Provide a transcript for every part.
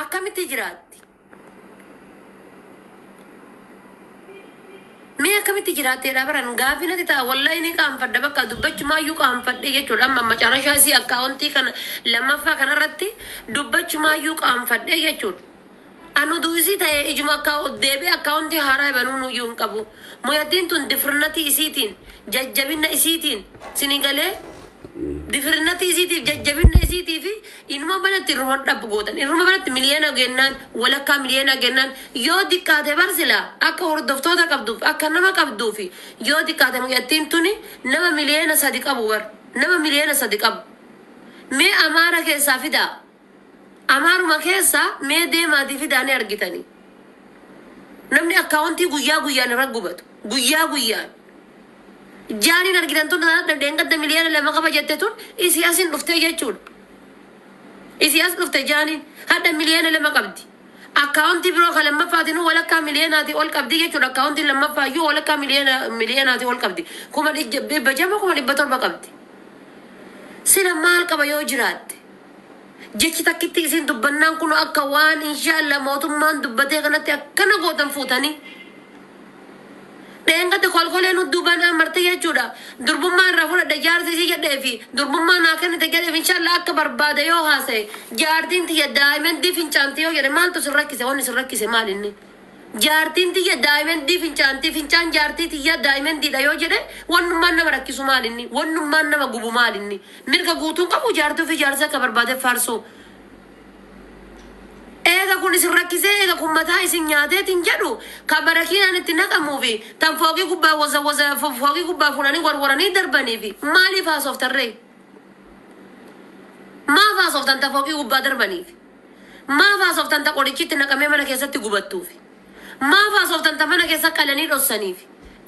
akkamitti jiraatti mee akkamitti jiraattee dhabaran gaafinati ta'a wallahi ni qaanfadha bakka dubbachumaayyuu qaanfadhe jechuudha amma macarashaa isii akkaawuntii kana lammaffaa kanarratti dubbachumaayyuu qaanfadhe jechuudha anu duusi ta'e ijuma deebi'ee akkaawuntii haaraa banuu nuyyuu hin qabu moyattiin tun difirnati isiitiin jajjabinna isiitiin sinigalee difirnati isiitiif jajjabinna isiitiifi inuma banatti irruma dhabbu gootan irruma banatti miliyoona gennaan walakkaa miliyoona gennaan yoo diqqaate barsila akka hordoftoota qabduuf akka nama qabduufi yoo diqqaate moyattiin tuni nama miliyoona 3 qabu bar nama miliyoona 3 qabu mee amaara keessaa fidaa amaaruma keessa mee deemaatii fidaanii argitanii namni akkaawuntii guyyaa guyyaan irra gubatu guyyaa guyyaan jaaniin argitan tun dandeengadda miliyoona 2 qaba jette tun isiyaasin dhuftee jechuudha isiyaas dhufte jaaniin hadda miliyoona 2 qabdi akkaawuntii biroo kan lammaffaatiin walakkaa miliyoonaati ol qabdi jechuudha akkaawuntii lammaffaayyuu walakkaa miliyoonaati ol qabdi kuma bajama kuma 700 qabdi sila maal qaba yoo jiraatte jechi takkitti isin dubbannaan kun akka waan inshallah mootummaan dubbatee kanatti akkana gootan fuutanii dheengate kolkoleen udduban amartee jechuudha durbummaan irraa fudhadhe jaartii isii jedhee fi durbummaan naa kennite jedheef inshallah akka barbaade yoo haasa'e jaartiin tiyya daa'imandii fincaantii yoo jedhe maaltu sin rakkise wanni sin rakkise maal inni jaartiin tiyya daa'imandii fincaantii fincaan jaartii tiyya daa'imandiidha yoo jedhe wannummaan nama rakkisu maal inni wannummaan nama gubu maal inni mirga guutuun qabu jaartuu fi jaarsa akka barbaade faarsoo eega kun isin rakkisee eega kun mataa isin nyaateetiin jedhu ka barakiinaan itti naqamuufi tan fooqii gubbaa fooqii gubbaa fuudhanii warwaranii darbaniifi maaliif haasoftarree maaf haasoftan ta fooqii gubbaa darbaniifi maaf haasoftan ta qorichitti naqamee mana keessatti gubattuufi maaf haasoftan ta mana keessa qalanii dhossaniifi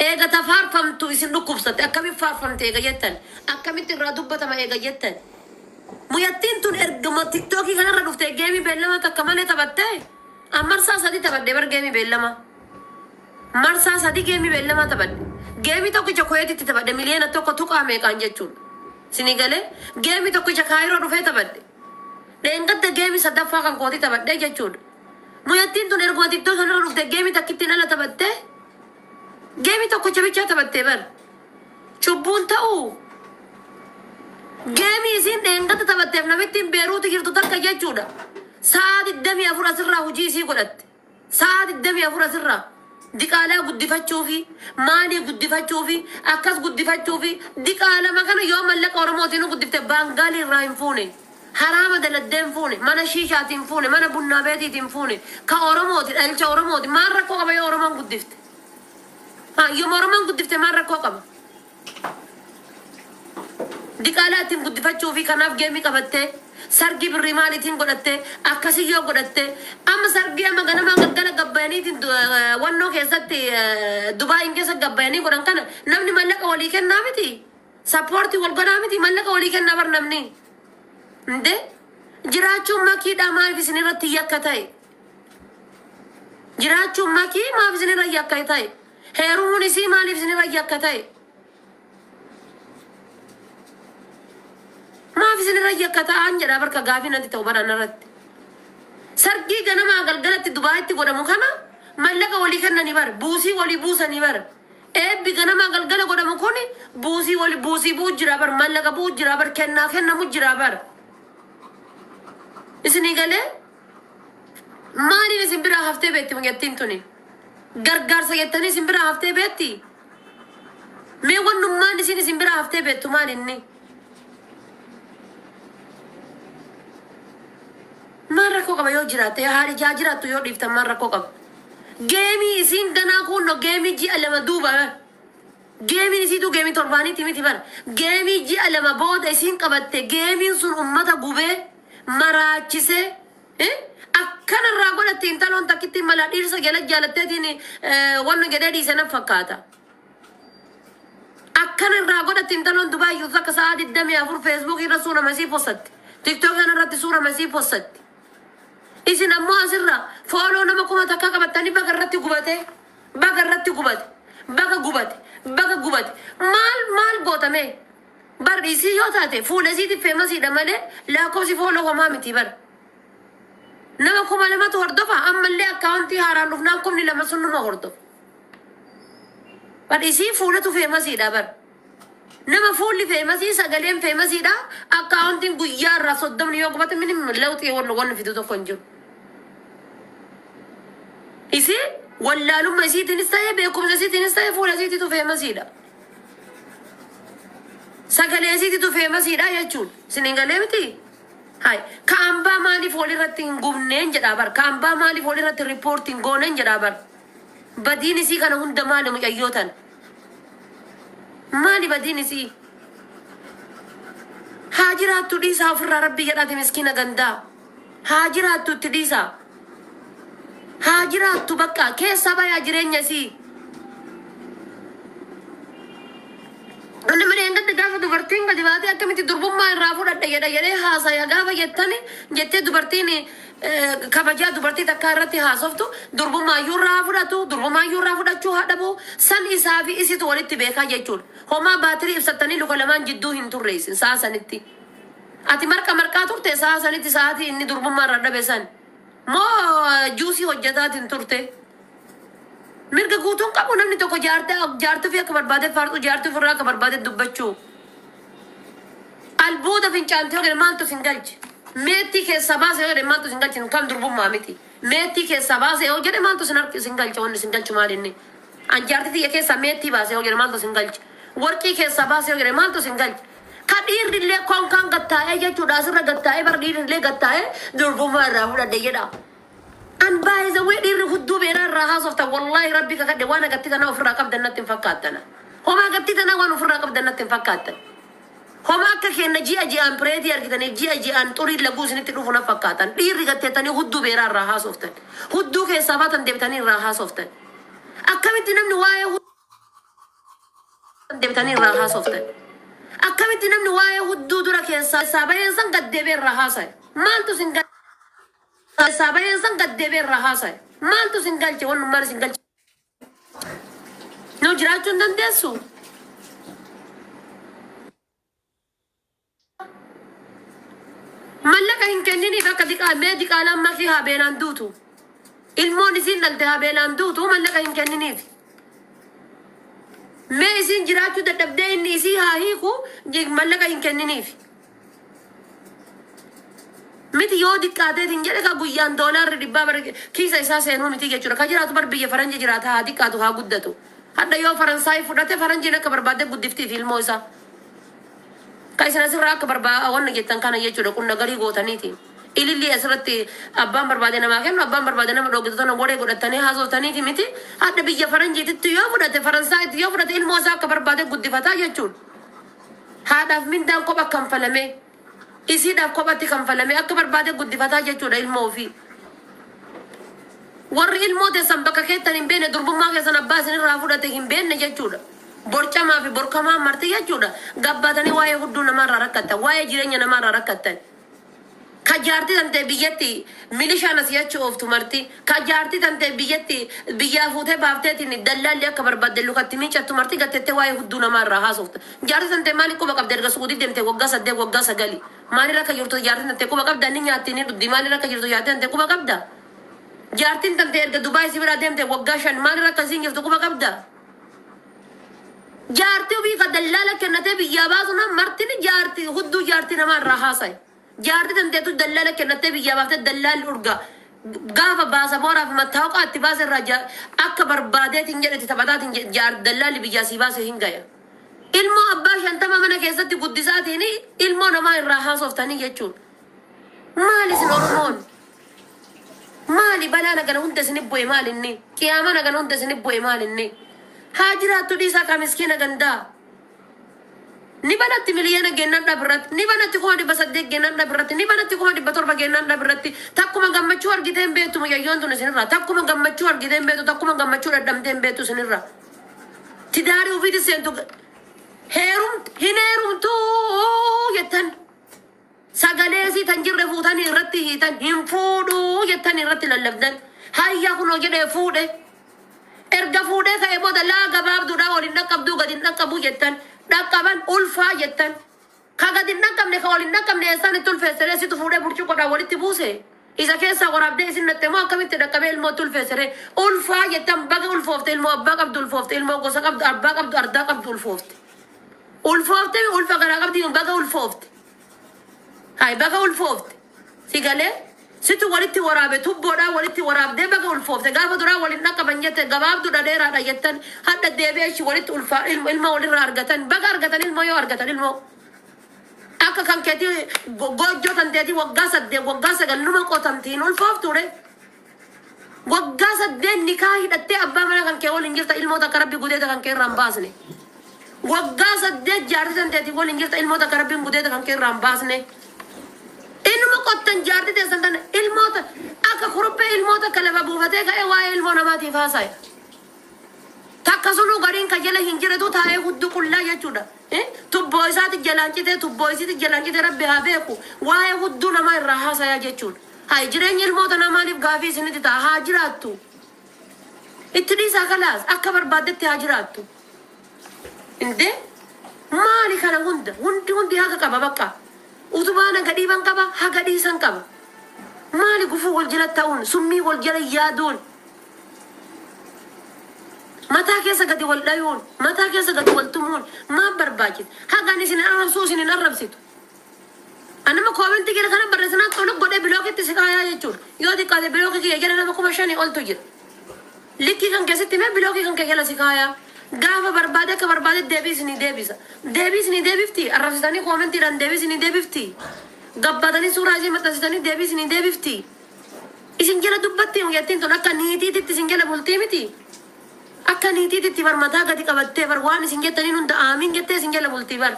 eega ta faarfamtu isin dhukkubsatte akkamitti faarfamte eega jettan akkamitti irraa dubbatama eega jettan muyattiin tun ergama tiktokii kanarra dhufte geemii beellama takka malee taphatte marsaa 3 taphadhe bar geemii beellama marsaa 3 geemii beellama taphadhe geemii tokkicha koyeetitti taphadhe miliyoona tokko tuqaa meeqaan jechuudha sinigalee geemii tokkicha kaayiroo dhufee taphadhe dheengadda geemii 3ffaa kan kooti taphadhe jechuudha muyattiin tun ergama tiktokii kanarra dhufte geemii takkittiin ala taphatte geemii tokkicha bichaa taphatte bar cubbuun ta'uu geemii isin dheengata taphatteef namittiin beeruuti jirtu takka jechuudha sa'a 24 asirraa hojii isii godhatte sa'a 24 asirraa diqaalaa guddifachuufi maalii guddifachuufi akkas guddifachuufi diqaalama kana yoo mallaqa oromootiin guddifte baangaalii irraa hin fuune haraama daladdeen fuune mana shiishaatiin fuune mana bunnaa beetiitiin fuune ka oromooti dhalcha oromooti maal rakkoo qaba yoo oromoon guddifte yoo oromoon guddifte maal rakkoo qaba diqaalaatiin guddifachuufi kanaaf geemii qabatte sargi birrii maaliitiin godhatte akkasii yoo godhatte amma sargi amma ganama gaggala gabbayaniitiin wannoo keessatti Dubaayin keessa gabbayanii godhan kana namni mallaqa walii kennaa miti sappoortii wal godhaa miti mallaqa walii kennaa bar namni inde jiraachuun makiidhaa maaliif isin irratti yakka ta'e jiraachuun makii maaf isin irra yakka ta'e heerumuun isii maaliif isin irra yakka ta'e maaf isin irra yakka ta'an jedha barka gaafii nanti ta'u baran irratti sargii ganamaa galgalatti Dubaayitti godhamu kana mallaqa walii kennanii bar buusii walii buusanii bar eebbi ganamaa galgala godhamu kuni buusii walii buusii buu jira bar mallaqa buu jira bar kennaa kennamu jira bar isinii galee maaliif isin biraa haftee beetti munyattiin tuni gargaarsa jettanii isin biraa haftee beetti mee wannummaan isin biraa haftee beettu maal inni maal rakkoo qaba yoo jiraatte haali jaa jiraattu yoo dhiiftan maal rakkoo qaba geemii isin ganaa kunno geemii ji'a 2 duuba geemii isiitu geemii torbaaniiti miti bara geemii ji'a 2 booda isin qabatte geemiin sun ummata gubee maraachise akkanarraa godhatte intaloon takkitti mala dhiirsa jala jaalatteetiin wanna gedee dhiisanan fakkaata akkanarraa godhatte intaloon Dubaayyuu takka sa'a 24 Facebook irra suura masii postatte TikTok irratti suura masii postatte isin ammoo asirra fooloo nama kuma takka qabattanii baga irratti gubate maal gootame bar isii yoo taate fuula isiitti feemasiidha malee lakkoofsi fooloo homaa miti bar nama kuma lamatu hordofa ammallee akkaawuntii haaraan dhufnaan kumni lama sun numa hordofa. Badhiisii fuulatu feemasiidha bar. Nama fuulli feemasii sagaleen feemasiidha akkaawuntiin guyyaa irraa 30 yoo gubate minim lawxii wanni fidu tokko hin jiru. Isi wallaalumma isiitiinis ta'ee beekumsa isiitiinis ta'ee fuula isiitiitu feemasiidha. Sagalee isiitiitu feemasiidha jechuun siniin galee miti. Hai kaambaa maaliif walirratti hin gubneen jedhaa bar. Kaambaa maaliif walirratti riippoortiin gooneen jedhaa bar. Badiin isii kana hunda maali mucayyootan? Maali badiin isii? Haa jiraattu dhiisaa ofirraa rabbii jedhaate miskiina gandaa. Haa jiraattu itti dhiisaa. Haa jiraattu bakka keessa bayaa jireenya isii. Anni mana engatti gaafa dubartiin gadi baatee akkamitti durbummaa irraa fudhadha jedhee haasaya gaafa jettee dubartiin kabajaa dubartii takkaa irratti haasoftu durbummaa iyyuurraa fudhatu durbummaa iyyuurraa fudhachuu haadhabu san isaa fi isitu walitti beekaa jechuudha. Homaa baatirii ibsattanii luka lamaan jidduu hin turreessin sa'a sanitti. Ati marqaa turte sa'a sanitti sa'aatii inni durbummaa irraa dhabe san moo juusii hojjetaatiin turte. Mirga guutuun qabu namni tokko jaartuu fi akka barbaade fardu jaartuu firraa akka barbaade dubbachuu. Albuuda fincaantee yoo maaltu sin galchi. Meetti keessa baase yoo maaltu sin galchi kan durbummaa miti. Meetti keessa baase yoo jedhe maaltu sin galchi wanni sin galchi maalinni. An jaartii tiyya keessa meetti baase yoo jedhe maaltu sin galchi. Warqii keessa baase yoo jedhe maaltu sin galchi. Ka dhiirrillee konkaan gattaa'ee jechuudha asirra gattaa'ee bar dhiirrillee gattaa'ee durbummaa irraa fudhadhe jedha. An baay'ee wee dhiirri hudduu beeraa irraa haasofta wallahi rabbi kakadhe waan agatti tanaa ofirraa qabdan natti hin fakkaattana. Homa agatti tanaa waan ofirraa qabdan natti hin fakkaattan. Homa akka kenna ji'aan pireetii argitaniif ji'aan xurii laguu isinitti dhufu na fakkaatan. Dhiirri gatteettanii hudduu beeraa irraa haasoftan. Hudduu keessaa baatan deebitanii irraa haasoftan. Akkamitti namni waa'ee deebitanii irraa haasoftan. Akkamitti namni waa'ee hudduu dura keessaa bayeen san gaddeebee irraa haasa'e. Maaltu sin galche? Sabayeen san gaddeebee irraa haasa'e. Maaltu sin galche wannummaan sin galche. Nu jiraachuu hin dandeessu. Mallaqa hin kenniniif akka diqaalaan makii haa beelaan duutu. Ilmoon isiin dhalte haa beelaan duutu mallaqa hin kenniniif. Mee isiin jiraachuu dadhabdee inni isii haa hiiku mallaqa hin kenniniif. Miti yoo diqqaateetiin jedhe ka guyyaan doolaarri dhibbaa bara kiisa isaa seenuu miti jechuudha. Ka jiraatu bar biyya faranjii jiraata haa diqqaatu haa guddatu. Hadda yoo Faransaay fudhate faranjiin akka barbaade guddiftiif ilmoo isaa. Ka isin asirraa akka barbaada wanna jettan kana jechuudha kun nagarii gootaniiti. Ililli asirratti abbaan barbaade namaa kennu abbaan barbaade nama dhooggitu tana waree godhatanii haasoftaniiti miti. Hadda biyya faranjiititti yoo fudhate Faransaayiti yoo fudhate ilmoo isaa akka barbaade guddifataa jechuudha. Haadhaaf mindaan kopha kanfalamee. Isiidhaaf kophatti kanfalamee akka barbaade guddifataa jechuudha ilmoo ofii. Warri ilmoo teessan bakka keettan hin beekne durbummaa keessan abbaa isinirraa fudhate hin beekne jechuudha. Borcamaa fi borkamaa marti jechuudha. Gabbaatanii waa'ee hudduu namaarraa rakkattan waa'ee jireenya namaarraa rakkattan. Ka jaartii tantee biyyatti milishaan asii achi ooftu marti. Ka jaartii tantee biyyatti biyyaa fuutee baafteetiin dallaalli akka barbaadde lukatti miicattu marti gattettee waa'ee hudduu namaarraa haasofta. Jaartii tantee maali quba qabde erga suudii deemtee waggaa 8 waggaa 9. Maali akka jirtu jaartiin tantee quba qabda ni nyaatti ni dhuddi maali akka jirtu jaartiin tantee quba qabda. Jaartiin tantee erga Dubaay si biraa deemtee waggaa 5 maali akka siin jirtu quba qabda. Jaartii ofii ka dallaala kennatee biyyaa baasu nama martini jaartii hudduu jaartii namaarraa haasa'e. Jaartii tanteetu dallala kennatee biyyaa baaftee dallaalli urgaa gaafa baasa booraaf mattaawqa itti baase irraa akka barbaadeetiin jedheti taphataatiin dallaalli biyyaa sii baase hin gaya. Ilmoo abbaa 50 mana keessatti guddisaatiin ilmoo namaa irraa haasoftanii jechuudha. Maali isin Oromoon? Maali balaa nagana hunda isin bu'e maalinni? Qiyaama nagana hunda isin bu'e maalinni? Haa jiraattu dhiisaa ka miskiina gandaa. Ni banatti miliyoona gennan dhabirratti ni banatti kuma 800 gennan dhabirratti ni banatti kuma 700 gennan dhabirratti takkuma gammachuu argiteen beektu muyayyoon tun isinirraa takkuma gammachuu argiteen beektu takkuma gammachuu dhadhamteen beektu isinirraa tidaarii ofiiti seentu hin heerumtuu jettan sagaleesii tan jirre fuutanii irratti hiitan hin fuudhuu jettan irratti lallabdan hayyaa kunoo jedhee fuudhe erga fuudhee ka'ee booda laa gabaabduudhaa waliin dhaqqabduu gadi hin dhaqqabuu jettan. Dhaqqaban ulfaa jettan. Ka gadi hin dhaqqabne ka waliin dhaqqabne eessaan itti ulfeessanii asitti fuudhee burcuqoodhaan walitti buuse. إذا كيسا غراب دي سنة ما كمت تدقبي الموت الفسري ألفا يتم بقى الفوفت المو أباق عبد الفوفت المو قصق عبد أرباق عبد أرداق عبد الفوفت الفوفت ألفا غراب عبد بقى الفوفت هاي بقى الفوفت سيقالي ستو ولدتي ورابة تبورا ولدتي وراب دي بقى الفوفت قابا درا ولدنا كبنيت قباب درا ديرا رايتن حتى ديبيش ولدت ألفا المو ولدنا أرغتن بقى أرغتن المو يو أرغتن المو akka kan keti gojo tan dedi wagasa galuma qotamtiin ulfooftu re wagasa den nikah hidhatte abba mana kan ke wolin jirta ilmoota karabbi gudeeta kan ke rambaasne wagasa de jaarti tan dedi wolin jirta ilmoota karabbi gudeeta kan ke rambaasne inuma qottan jaarti de santan ilmoota akka kuruppe ilmoota kalaba buufate ka waa ilmo namaatiif haasaya takkasunu gariin ka jala hinjiratu taa'ee huddu qullaa jechuudha tubbo isaati jalaanchite tubbo isiiti jalaanchite rabbi haa beeku waa'ee hudduu namaa irraa haasayaa jechuudha hay jireenya ilmoota namaatiif gaafii isinitti ta'a haa jiraattu itti dhiisaa kalaas akka barbaaddetti haa jiraattu inde maali kana hundi haga qaba bakka utubaana gadhiiban qaba haga dhiisan qaba maali gufuu wal jala ta'uun summii wal jala yaaduun متى كيسا قد والدايون متى كيسا قد والتمون ما برباجت هاقا نسين أرب سوسين أرب سيتو أنا ما كومنتي كده كنا برسنا تقولك قد بلوكي تسكايا يجور يودي قد بلوكي كي يجرنا ما كومشاني قول تجر لكي كان كسيتي ما بلوكي كان كيلا سكايا قافا بربادة كبربادة ديبيسني ديبيفتي أرب كومنتي ران ديبيسني ديبيفتي قبضاني سوراجي متسيتاني ديبيفتي إسن جلا دبتي ويتين تنكا نيتي تتسن جلا بولتيمتي akka niitiitti barmataa gadi qabattee bar waan isin jettaniin hunda aamin jettee isin jala bultii bar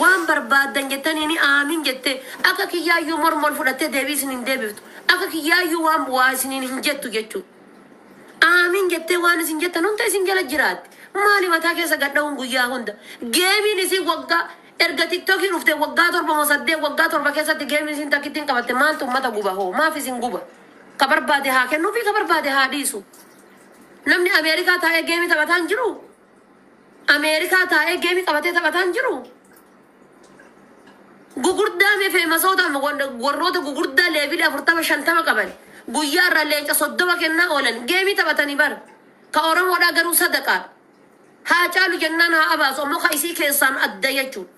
waan barbaadan jettaniin aamin jettee akka kiyyaayyuu mormol fudhattee deebii isin hin deebiftu akka kiyyaayyuu waan bu'aa isiniin hin jettu jechuudha aamin jettee waan isin jettan hunda isin jala jiraatti maali mataa keessa gadha'uun guyyaa hunda geemiin isin waggaa erga tiktokii dhufte waggaa 7 waggaa 7 keessatti geemiin isin takkittiin qabatte maaltu ummata guba hoo maaf isin guba ka barbaade haa kennuu fi ka barbaade haa dhiisu namni Ameerikaa taa'ee geemii taphataan jiru Ameerikaa taa'ee geemii qabatee taphataan jiru gugurdaa mee feemasoota warroota gugurdaa leevilii 40-50 qaban guyyaa irraa leenca 30 kennaa oolan geemii taphatanii bar ka Oromoodhaa garuu sadaqaa haa caalu jennaan haa abaasu ammoo ka isii keessaan adda jechuudha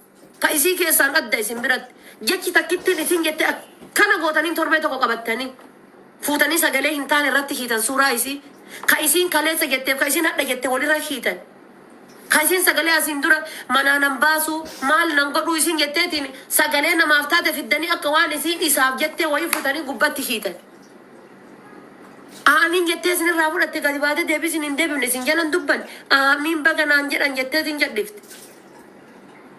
ka isii keessaan adda isin biratti jechi takkittiin isin jette akkana gootanii torbee tokko qabattanii fuutanii sagalee hin taane irratti hiitan suuraa isii كايسين كاليسا جتة كايسين هذا جتة ولي رشيدا كايسين سجلي أسين دورا منا نباسو مال نقدر يسين جتة تين سجلي نمافتات في الدنيا أكوان يسين إساب جتة ويفوتاني قبضة تشيدا آمين جتة سين رابور أتى كذبات دبي سين دبي نسين جلنا دبن آمين بقى نانجر أن جتة سين جدفت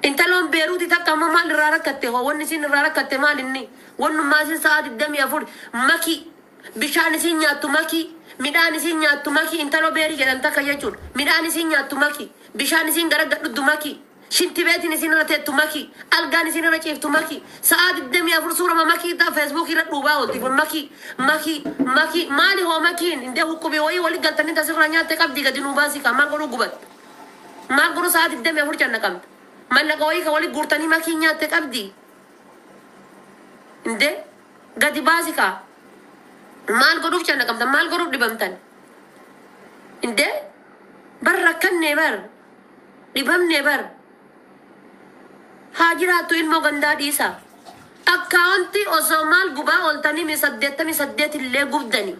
انت لون بيروتي تكا مال رارا كتة هو ونسين رارا كتة مال إني ونمازين ساعد الدم يفور مكي بشان سين ياتو مكي midhaan isin nyaattu maki intalo beeri jedhan takka jechuudha midhaan isin nyaattu maki bishaan isin gara gadhuddu maki shintibeetiin isin irra teettu maki algaan isin irra ciiftu maki sa'a 24 suurama maki ta Facebook irra dhuubaa oolti kun maki maali hoo makiin indee hukkubii wayii wali galtanii tasirraa nyaatte qabdi gadi nuu baasii kaa maal godhuu gubat maal godhuu sa'a 24 canna qabda mallaqa wayii ka wali guurtanii makii nyaatte qabdi indee gadi baasii kaa maal godhuuf canna qabdan maal godhuuf dhibamtan inde bar rakkanne bar dhibamne bar haa jiraattu ilmoo gandaa dhiisa akkaawunti osoo maal gubaa ooltanii 88 illee gubdani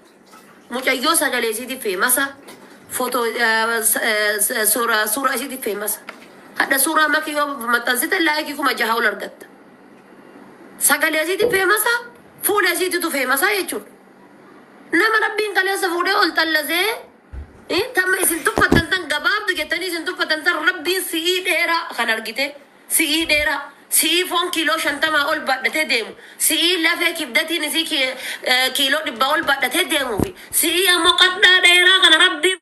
mucayyoo sagaleesiiti feemasa foto suura isiiti feemasa hadda suuraa makii yoo maxxansite laayikii 6 ol argatta sagaleesiiti feemasa fuula isiititu feemasa jechuudha nama rabbiin kaleessa fuudhee ol xallazee tamma isin tuffatan tan gabaabdu jettanii isin tuffatan tan rabbiin si'ii dheeraa kan argite si'ii dheeraa si'ii foon kiiloo 50 ol baadhatee deemu si'ii lafee kibdatiin isii kiiloo 100 ol baadhatee deemuufi si'ii ammoo qadhaa dheeraa kana rabbiin